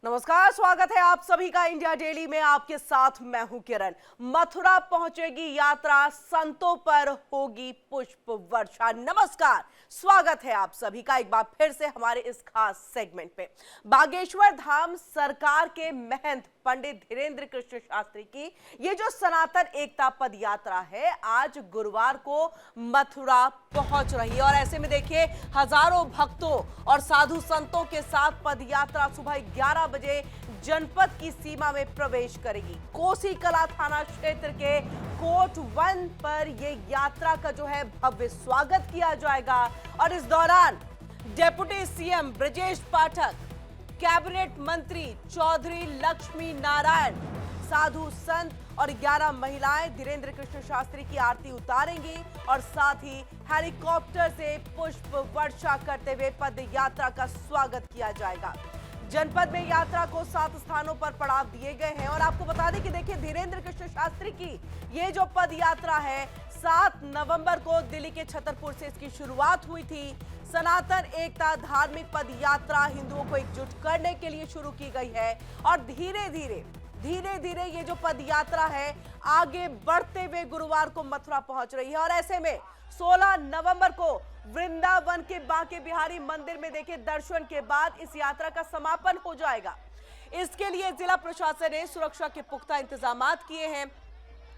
नमस्कार, स्वागत है आप सभी का इंडिया डेली में। आपके साथ मैं हूं किरण। मथुरा पहुंचेगी यात्रा, संतों पर होगी पुष्प वर्षा। नमस्कार, स्वागत है आप सभी का एक बार फिर से हमारे इस खास सेगमेंट पे। बागेश्वर धाम सरकार के महंत पंडित धीरेन्द्र कृष्ण शास्त्री की ये जो सनातन एकता पद यात्रा है, आज गुरुवार को मथुरा पहुंच रही है। और ऐसे में देखिए, हजारों भक्तों और साधु संतों के साथ पद यात्रा सुबह 11 बजे जनपद की सीमा में प्रवेश करेगी। कोसी कला थाना क्षेत्र के कोट 1 पर ये यात्रा का जो है भव्य स्वागत किया जाएगा। और इस दौरान deputy CM Brajesh Pathak, cabinet मंत्री चौधरी लक्ष्मी नारायण, साधु संत और 11 महिलाएं धीरेन्द्र कृष्ण शास्त्री की आरती उतारेंगी और साथ ही हेलीकॉप्टर से पुष्प वर्षा करते हुए पद यात्रा का स्वागत किया जाएगा। जनपद में यात्रा को 7 स्थानों पर पड़ाव दिए गए हैं। और आपको बता दें कि देखिए, धीरेन्द्र कृष्ण शास्त्री की ये जो पद यात्रा है, 7 नवंबर को दिल्ली के छतरपुर से इसकी शुरुआत हुई थी। सनातन एकता धार्मिक पद यात्रा हिंदुओं को एकजुट करने के लिए शुरू की गई है और धीरे धीरे ये जो पद यात्रा है आगे बढ़ते हुए गुरुवार को मथुरा पहुंच रही है। और ऐसे में 16 नवंबर को वृंदावन के बांके बिहारी मंदिर में देखे दर्शन के बाद इस यात्रा का समापन हो जाएगा। इसके लिए जिला प्रशासन ने सुरक्षा के पुख्ता इंतजाम किए हैं।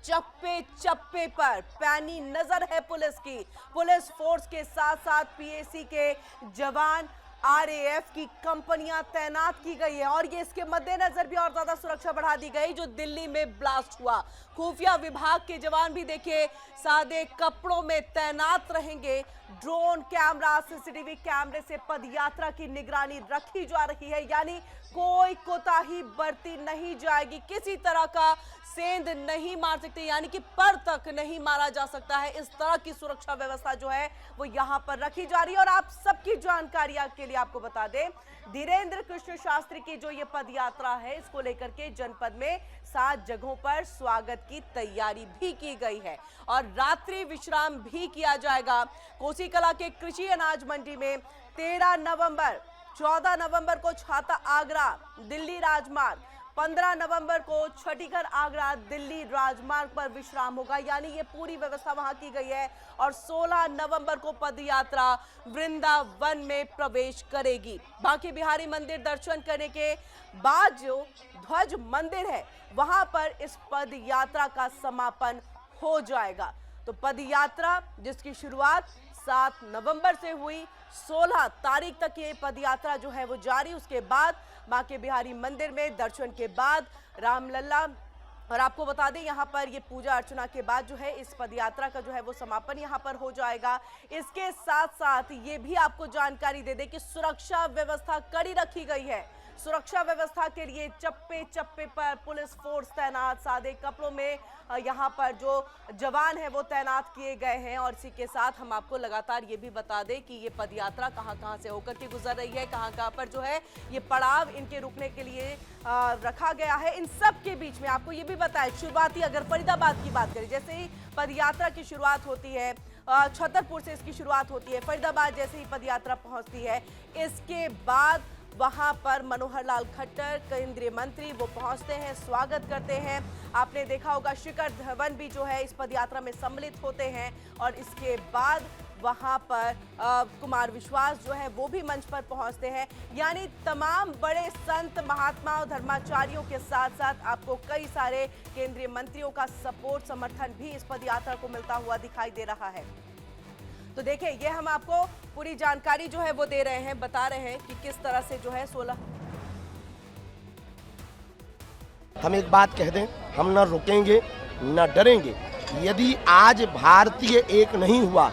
चप्पे चप्पे पर पैनी नजर है पुलिस की। पुलिस फोर्स के साथ साथ पीएसी के जवान, आरएएफ की कंपनियां तैनात की गई है। और ये इसके मद्देनजर भी और ज्यादा सुरक्षा बढ़ा दी गई। जो दिल्ली में ब्लास्ट हुआ, खुफिया विभाग के जवान भी देखिए सादे कपड़ों में तैनात रहेंगे। ड्रोन कैमरा, सीसीटीवी कैमरे से पद यात्रा की निगरानी रखी जा रही है, यानी कोई कोताही बरती नहीं जाएगी। किसी तरह का सेंध नहीं मार सकते, यानी कि पर तक नहीं मारा जा सकता है। इस तरह की सुरक्षा व्यवस्था जो है वो यहां पर रखी जा रही है। और आप सबकी जानकारी के लिए आपको बता दें, धीरेन्द्र कृष्ण शास्त्री की जो ये पद यात्रा है, इसको लेकर के जनपद में 7 जगहों पर स्वागत की तैयारी भी की गई है और रात्रि विश्राम भी किया जाएगा। कोसी कला के कृषि अनाज मंडी में 13 नवंबर, 14 नवंबर को छाता आगरा दिल्ली राजमार्ग, 15 नवंबर को छठीगढ़ आगरा दिल्ली राजमार्ग पर विश्राम होगा, यानी ये पूरी व्यवस्था वहां की गई है। और 16 नवंबर को पद यात्रा वृंदावन में प्रवेश करेगी। बांके बिहारी मंदिर दर्शन करने के बाद जो ध्वज मंदिर है, वहां पर इस पद यात्रा का समापन हो जाएगा। तो पद यात्रा जिसकी शुरुआत 7 नवंबर से हुई, 16 तारीख तक ये पद यात्रा जो है वो जारी। उसके बाद बांके बिहारी मंदिर में दर्शन के बाद रामलला, और आपको बता दें यहाँ पर ये पूजा अर्चना के बाद जो है इस पद यात्रा का जो है वो समापन यहाँ पर हो जाएगा। इसके साथ साथ ये भी आपको जानकारी दे दें कि सुरक्षा व्यवस्था कड़ी रखी गई है। सुरक्षा व्यवस्था के लिए चप्पे चप्पे पर पुलिस फोर्स तैनात, सादे कपड़ों में यहाँ पर जो जवान है वो तैनात किए गए हैं। और इसी के साथ हम आपको लगातार ये भी बता दें कि ये पद यात्रा कहाँ से होकर के गुजर रही है, कहाँ पर जो है ये पड़ाव इनके रुकने के लिए रखा गया है। इन सब के बीच में आपको ये भी बताएं, शुरुआती अगर फरीदाबाद की बात करें, जैसे ही पद यात्रा की शुरुआत होती है, छतरपुर से इसकी शुरुआत होती है, फरीदाबाद जैसे ही पद यात्रा पहुंचती है, इसके बाद वहां पर मनोहर लाल खट्टर केंद्रीय मंत्री वो पहुंचते हैं, स्वागत करते हैं। आपने देखा होगा शिखर धवन भी जो है इस पद यात्रा में सम्मिलित होते हैं। और इसके बाद वहां पर कुमार विश्वास जो है वो भी मंच पर पहुंचते हैं। यानी तमाम बड़े संत, महात्मा और धर्माचार्यों के साथ साथ आपको कई सारे केंद्रीय मंत्रियों का सपोर्ट, समर्थन भी इस पद यात्रा को मिलता हुआ दिखाई दे रहा है। तो देखिए, ये हम आपको पूरी जानकारी जो है वो दे रहे हैं, बता रहे हैं कि किस तरह से जो है 16। हम एक बात कह दें, हम न रुकेंगे न डरेंगे। यदि आज भारतीय एक नहीं हुआ,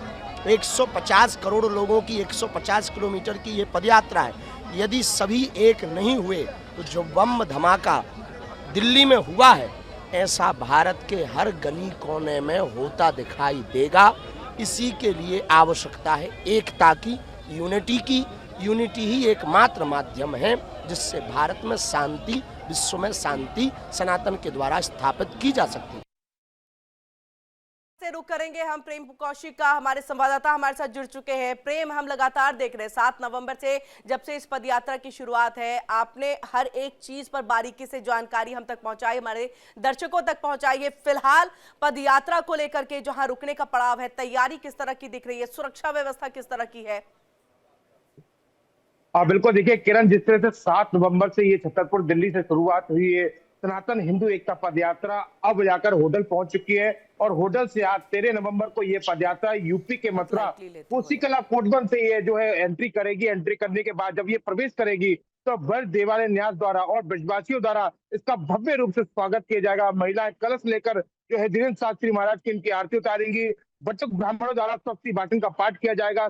150 करोड़ लोगों की 150 किलोमीटर की ये पदयात्रा है, यदि सभी एक नहीं हुए तो जो बम धमाका दिल्ली में हुआ है, ऐसा भारत के हर गली कोने में होता दिखाई देगा। इसी के लिए आवश्यकता है एकता की, यूनिटी की। यूनिटी ही एकमात्र माध्यम है जिससे भारत में शांति, विश्व में शांति सनातन के द्वारा स्थापित की जा सकती है। से रुक करेंगे हम प्रेम कौशिक का। हमारे संवाददाता हमारे साथ जुड़ चुके हैं। प्रेम, हम लगातार देख रहे हैं 7 नवंबर से जब से इस पदयात्रा की शुरुआत है, आपने हर एक चीज पर बारीकी से जानकारी हम तक पहुंचाई, हमारे दर्शकों तक पहुंचाई है। फिलहाल पदयात्रा को लेकर के जहां रुकने का पड़ाव है, तैयारी किस तरह की दिख रही है, सुरक्षा व्यवस्था किस तरह की है? बिल्कुल, देखिए किरण, जिस तरह से 7 नवंबर से ये छतरपुर दिल्ली से शुरुआत हुई है सनातन हिंदू एकता पदयात्रा, अब जाकर होडल पहुंच चुकी है और होडल से आज 13 नवंबर को ये पदयात्रा यूपी के मथुरा कोसीकला कोटबंद से ये जो है एंट्री करेगी। एंट्री करने के बाद जब ये प्रवेश करेगी तो ब्रज देवालय न्यास द्वारा और ब्रजवासियों द्वारा इसका भव्य रूप से स्वागत किया जाएगा। महिलाएं कलश लेकर जो है धीरेन्द्र शास्त्री महाराज की इनकी आरती उतारेंगी। बटुक ब्राह्मणों द्वारा स्वस्ति वाचन का पाठ किया जाएगा।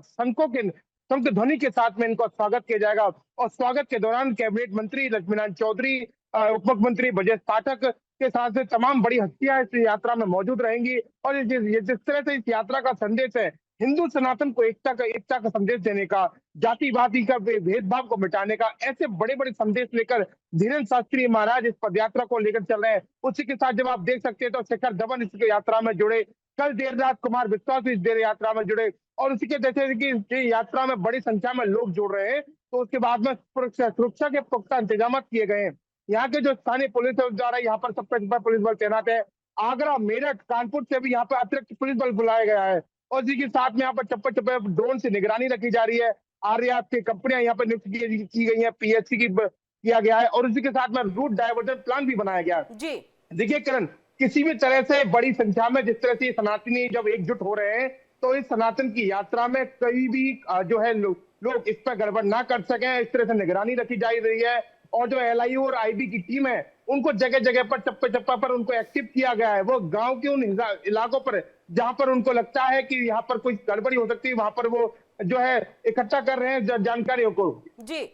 शंख ध्वनि के साथ में इनको स्वागत किया जाएगा और स्वागत के दौरान कैबिनेट मंत्री लक्ष्मीनारायण चौधरी, उप मुख्यमंत्री ब्रजेश पाठक के साथ से तमाम बड़ी हस्तियां इस यात्रा में मौजूद रहेंगी। और जिस तरह से इस यात्रा का संदेश है हिंदू सनातन को एकता का संदेश देने का, जातिवादी का भेदभाव को मिटाने का, ऐसे बड़े बड़े संदेश लेकर धीरेन्द्र शास्त्री महाराज इस पदयात्रा को लेकर चल रहे हैं। उसी के साथ जब आप देख सकते हैं तो शिखर धवन इस यात्रा में जुड़े, कल देर रात कुमार विश्वास भी इस यात्रा में जुड़े और उसी के जैसे कि यात्रा में बड़ी संख्या में लोग जुड़ रहे हैं। तो उसके बाद में सुरक्षा के पुख्ता इंतजाम किए गए हैं। यहाँ के जो स्थानीय पुलिस द्वारा यहाँ पर सबसे पुलिस बल तैनात है। आगरा, मेरठ, कानपुर से भी यहाँ पर अतिरिक्त पुलिस बल बुलाया गया है और इसी के साथ में यहाँ पर चप्पे चप्पे ड्रोन से निगरानी रखी जा रही है। आरएएफ की कंपनियां यहाँ पर नियुक्त की गई है, पीएचसी की किया गया है और उसी के साथ में रूट डायवर्जन प्लान भी बनाया गया है। जी देखिए किरण, किसी भी तरह से बड़ी संख्या में जिस तरह से सनातनी जब एकजुट हो रहे हैं तो इस सनातन की यात्रा में कहीं भी जो है लोग इस पर गड़बड़ ना कर सके, इस तरह से निगरानी रखी जा रही है। और जो एलआईयू और आईबी की टीम है उनको जगह जगह पर चप्पा पर उनको एक्टिव किया गया है। वो गांव के उन इलाकों पर जहां पर उनको लगता है कि यहाँ पर कोई गड़बड़ी हो सकती है वहां पर वो जो है इकट्ठा कर रहे हैं जानकारियों को। जी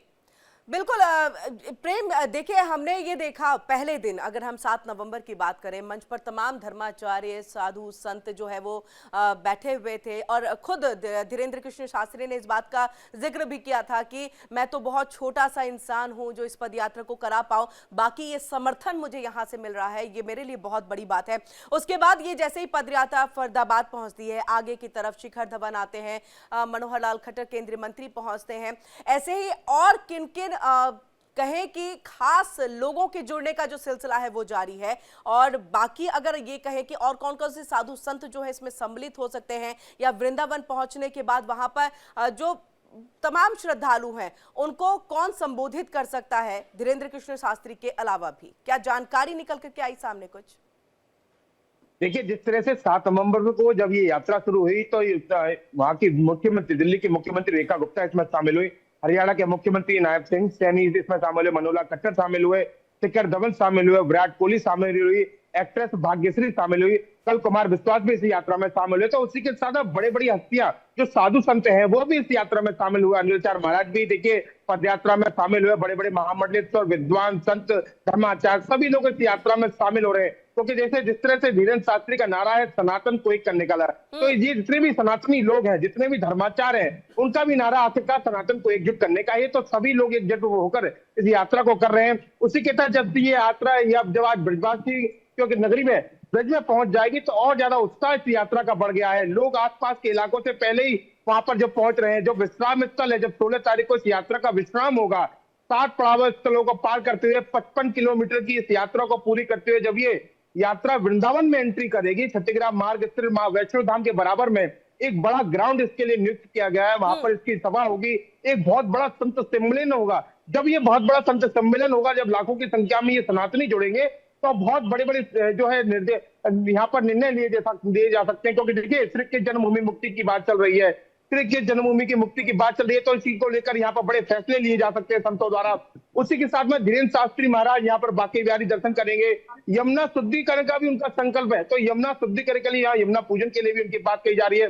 बिल्कुल। प्रेम, देखिए हमने ये देखा पहले दिन, अगर हम 7 नवंबर की बात करें, मंच पर तमाम धर्माचार्य, साधु, संत जो है वो बैठे हुए थे और खुद धीरेन्द्र कृष्ण शास्त्री ने इस बात का जिक्र भी किया था कि मैं तो बहुत छोटा सा इंसान हूं जो इस पदयात्रा को करा पाऊं, बाकी ये समर्थन मुझे यहां से मिल रहा है, ये मेरे लिए बहुत बड़ी बात है। उसके बाद ये जैसे ही पदयात्रा फरीदाबाद पहुंचती है, आगे की तरफ शिखर धवन आते हैं, मनोहर लाल खट्टर केंद्रीय मंत्री पहुंचते हैं, ऐसे ही और किन किन कहें कि खास लोगों के जुड़ने का जो सिलसिला है वो जारी है। और बाकी अगर ये कहें कि और कौन कौन से साधु संत जो है इसमें सम्मिलित हो सकते हैं, या वृंदावन पहुंचने के बाद वहां पर जो तमाम श्रद्धालु हैं उनको कौन संबोधित कर सकता है धीरेन्द्र कृष्ण शास्त्री के अलावा भी, क्या जानकारी निकल करके आई सामने कुछ? देखिए, जिस तरह से 7 नवंबर को जब ये यात्रा शुरू हुई तो वहां की मुख्यमंत्री, दिल्ली की मुख्यमंत्री रेखा गुप्ता इसमें शामिल हुई, हरियाणा के मुख्यमंत्री नायब सिंह सैनी इसमें शामिल हुए, मनोहर खट्टर शामिल हुए, शिखर धवन शामिल हुए, विराट कोहली शामिल हुई, एक्ट्रेस भाग्यश्री शामिल हुई, कल कुमार विश्वास भी इस यात्रा में शामिल हुए। तो उसी के साथ बड़े बड़ी हस्तियां जो साधु संत हैं वो भी इस यात्रा में शामिल हुए। अनिलाचार्य महाराज भी देखिए पदयात्रा में शामिल हुए, बड़े बड़े महामंडलेश्वर, विद्वान, संत, धर्माचार्य सभी लोग इस यात्रा में शामिल हो रहे हैं। क्योंकि जैसे जिस तरह से धीरेन्द्र शास्त्री का नारा है सनातन को एक करने का नारा, तो ये जितने भी सनातनी लोग हैं, जितने भी धर्माचार्य हैं, उनका भी नारा आखिरकार सनातन को एकजुट करने का है। तो सभी लोग एकजुट होकर इस यात्रा को कर रहे हैं। उसी के तहत जब ये यात्रा जब आज ब्रजवासी क्योंकि नगरी में ब्रज में पहुंच जाएगी तो और ज्यादा उत्साह इस यात्रा का बढ़ गया है। लोग आसपास के इलाकों से पहले ही वहां पर जब पहुंच रहे हैं। जो विश्राम स्थल है, जब 16 तारीख को इस यात्रा का विश्राम होगा, 7 पड़ाव स्थलों को पार करते हुए 55 किलोमीटर की इस यात्रा को पूरी करते हुए जब ये यात्रा वृंदावन में एंट्री करेगी, छत्तीसगढ़ मार्ग स्थित मां वैष्णो धाम के बराबर में एक बड़ा ग्राउंड इसके लिए नियुक्त किया गया है। वहां पर इसकी सभा होगी, एक बहुत बड़ा संत सम्मेलन होगा। जब ये बहुत बड़ा संत सम्मेलन होगा, जब लाखों की संख्या में ये सनातनी जुड़ेंगे तो बहुत बड़े बड़े जो है यहाँ पर निर्णय लिए जा सकते हैं। क्योंकि देखिए श्री कृष्ण जन्मभूमि मुक्ति की बात चल रही है, श्री कृष्ण जन्मभूमि की मुक्ति की बात चल रही है, तो इसी को लेकर यहाँ पर बड़े फैसले लिए जा सकते हैं संतों द्वारा। उसी के साथ में धीरेन्द्र शास्त्री महाराज यहाँ पर बांके बिहारी दर्शन करेंगे। यमुना शुद्धिकरण का भी उनका संकल्प है, तो यमुना शुद्धिकरण के लिए यहाँ यमुना पूजन के लिए भी उनकी बात कही जा रही है।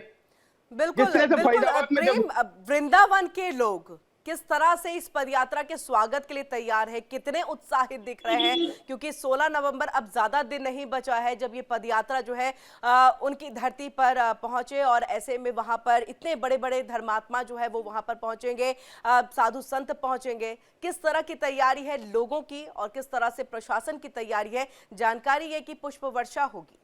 बिल्कुल, प्रेम, वृंदावन के लोग किस तरह से इस पदयात्रा के स्वागत के लिए तैयार है, कितने उत्साहित दिख रहे हैं? क्योंकि 16 नवंबर अब ज्यादा दिन नहीं बचा है जब ये पदयात्रा जो है उनकी धरती पर पहुंचे, और ऐसे में वहां पर इतने बड़े बड़े धर्मात्मा जो है वो वहां पर पहुंचेंगे, साधु संत पहुंचेंगे। किस तरह की तैयारी है लोगों की और किस तरह से प्रशासन की तैयारी है? जानकारी है कि पुष्प वर्षा होगी।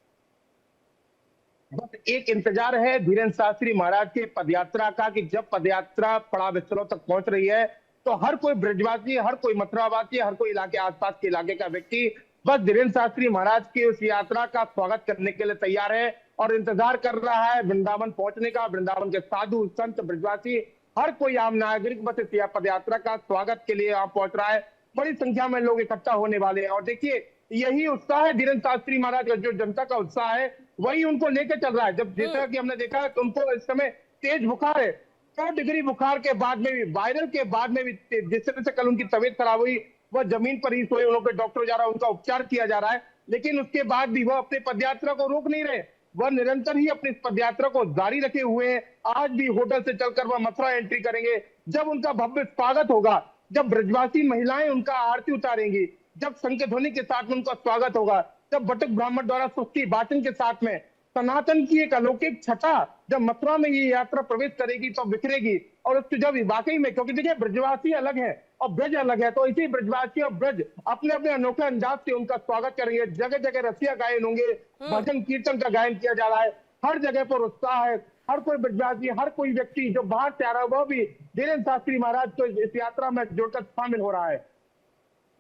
बस एक इंतजार है धीरेन्द्र शास्त्री महाराज के पदयात्रा का कि जब पदयात्रा पड़ाव स्थलों तक पहुंच रही है तो हर कोई ब्रजवासी, हर कोई मथुरावासी, हर कोई इलाके आसपास के इलाके का व्यक्ति बस धीरेन्द्र शास्त्री महाराज की उस यात्रा का स्वागत करने के लिए तैयार है और इंतजार कर रहा है वृंदावन पहुंचने का। वृंदावन के साधु संत ब्रजवासी हर कोई आम नागरिक बस इस पदयात्रा का स्वागत के लिए यहाँ पहुंच रहा है। बड़ी संख्या में लोग इकट्ठा होने वाले हैं और देखिए यही उत्साह है धीरेन्द्र शास्त्री महाराज का, जो जनता का उत्साह है वही उनको लेकर चल रहा है। जब जैसा कि हमने देखा कि उनको इस समय तेज बुखार है, 100 डिग्री बुखार के बाद में भी, वायरल के बाद में भी, जिस तरह से कल उनकी तबीयत खराब हुई वह जमीन पर ही सोए, उनके डॉक्टर जा रहा है, उनका उपचार किया जा रहा है, लेकिन उसके बाद भी वह अपने पदयात्रा को रोक नहीं रहे। वह निरंतर ही अपनी पदयात्रा को जारी रखे हुए हैं। आज भी होटल से चलकर वह मथुरा एंट्री करेंगे। जब उनका भव्य स्वागत होगा, जब ब्रजवासी महिलाएं उनका आरती उतारेंगी, जब शंख ध्वनि के साथ में उनका स्वागत होगा, जब बटुक ब्राह्मण द्वारा स्तुति वाचन के साथ में सनातन की एक अलौकिक छटा जब मथुरा में ये यात्रा प्रवेश करेगी तो बिखरेगी। और उससे जब वाकई में, क्योंकि देखिए ब्रजवासी अलग है और ब्रज अलग है, तो इसी ब्रजवासी और ब्रज अपने अपने अनोखे अंदाज से उनका स्वागत करेंगे। जगह जगह रसिया गायन होंगे, भजन कीर्तन का गायन किया जा रहा है, हर जगह पर उत्साह है। हर कोई ब्रजवासी, हर कोई व्यक्ति जो बाहर से आ रहा है वह भी धीरेन्द्र शास्त्री महाराज को इस यात्रा में जुड़कर शामिल हो रहा है।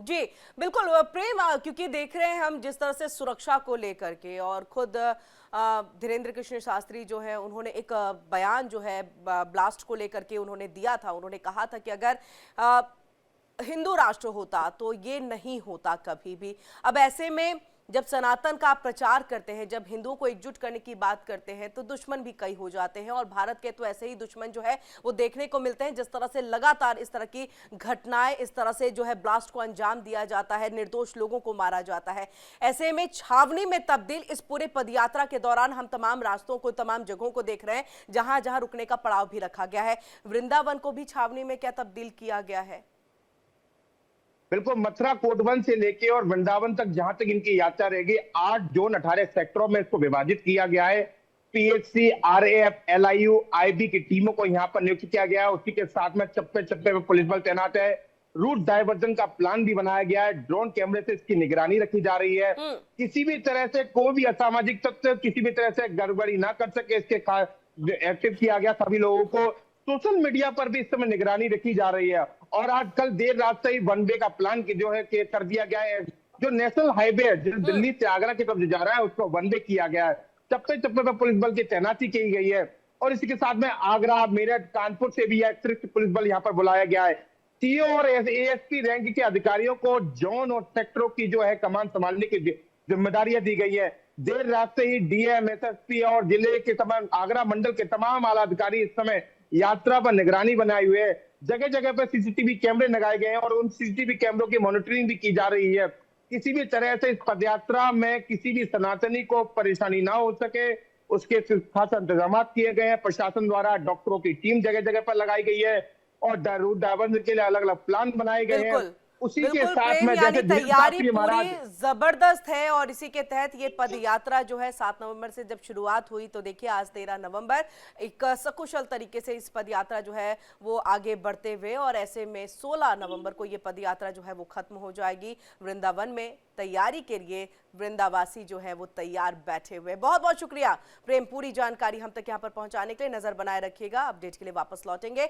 जी बिल्कुल प्रेम, क्योंकि देख रहे हैं हम जिस तरह से सुरक्षा को लेकर के, और खुद धीरेन्द्र कृष्ण शास्त्री जो है उन्होंने एक बयान जो है ब्लास्ट को लेकर के उन्होंने दिया था। उन्होंने कहा था कि अगर हिंदू राष्ट्र होता तो ये नहीं होता कभी भी। अब ऐसे में जब सनातन का आप प्रचार करते हैं, जब हिंदुओं को एकजुट करने की बात करते हैं, तो दुश्मन भी कई हो जाते हैं। और भारत के तो ऐसे ही दुश्मन जो है वो देखने को मिलते हैं, जिस तरह से लगातार इस तरह की घटनाएं, इस तरह से जो है ब्लास्ट को अंजाम दिया जाता है, निर्दोष लोगों को मारा जाता है। ऐसे में छावनी में तब्दील इस पूरे पदयात्रा के दौरान हम तमाम रास्तों को, तमाम जगहों को देख रहे हैं जहां जहां रुकने का पड़ाव भी रखा गया है। वृंदावन को भी छावनी में क्या तब्दील किया गया है? बिल्कुल, मथुरा कोटवन से लेके और वृंदावन तक जहां तक इनकी यात्रा रहेगी, 8 जोन 18 सेक्टरों में इसको विभाजित किया गया है। पीएचसी, आरएएफ, एलआईयू, आईबी की टीमों को यहाँ पर नियुक्त किया गया है। उसी के साथ में चप्पे चप्पे में पुलिस बल तैनात है। रूट डायवर्जन का प्लान भी बनाया गया है। ड्रोन कैमरे से इसकी निगरानी रखी जा रही है। किसी भी तरह से कोई भी असामाजिक तत्व किसी भी तरह से गड़बड़ी ना कर सके, इसके एक्टिव किया गया सभी लोगों को। सोशल मीडिया पर भी इस समय निगरानी रखी जा रही है। और आज कल देर रात से ही वन वे का प्लान जो है कर दिया गया है। जो नेशनल हाईवे है जो दिल्ली से आगरा की तरफ जा रहा है उसको वन वे किया गया है। चप्पे चप्पे पर पुलिस बल की तैनाती की गई है। और इसी के साथ में आगरा, मेरठ, कानपुर से भी अतिरिक्त पुलिस बल यहाँ पर बुलाया गया है। सीओ और एएसपी रैंक के अधिकारियों को जोन और सेक्टरों की जो है कमान संभालने की जिम्मेदारियां दी गई है। देर रात से ही डीएम, एसएसपी और जिले के तमाम आगरा मंडल के तमाम आला अधिकारी इस समय यात्रा पर निगरानी बनाए हुए है। जगह जगह पर सीसीटीवी कैमरे लगाए गए हैं और उन सीसीटीवी कैमरों की मॉनिटरिंग भी की जा रही है। किसी भी तरह से इस पदयात्रा में किसी भी सनातनी को परेशानी ना हो सके, उसके खास इंतजाम किए गए हैं। प्रशासन द्वारा डॉक्टरों की टीम जगह जगह पर लगाई गई है और रूट डायवर्जन के लिए अलग अलग प्लान बनाए गए हैं। उसी के साथ में जैसे तैयारी पूरी जबरदस्त है। और इसी के तहत ये पद यात्रा जो है 7 नवंबर से जब शुरुआत हुई, तो देखिए आज 13 नवंबर एक सकुशल तरीके से इस पद यात्रा जो है वो आगे बढ़ते हुए, और ऐसे में 16 नवंबर को ये पद यात्रा जो है वो खत्म हो जाएगी। वृंदावन में तैयारी के लिए वृंदावासी जो है वो तैयार बैठे हुए। बहुत बहुत शुक्रिया प्रेम, पूरी जानकारी हम तक यहाँ पर पहुंचाने के लिए। नजर बनाए रखिएगा, अपडेट के लिए वापस लौटेंगे।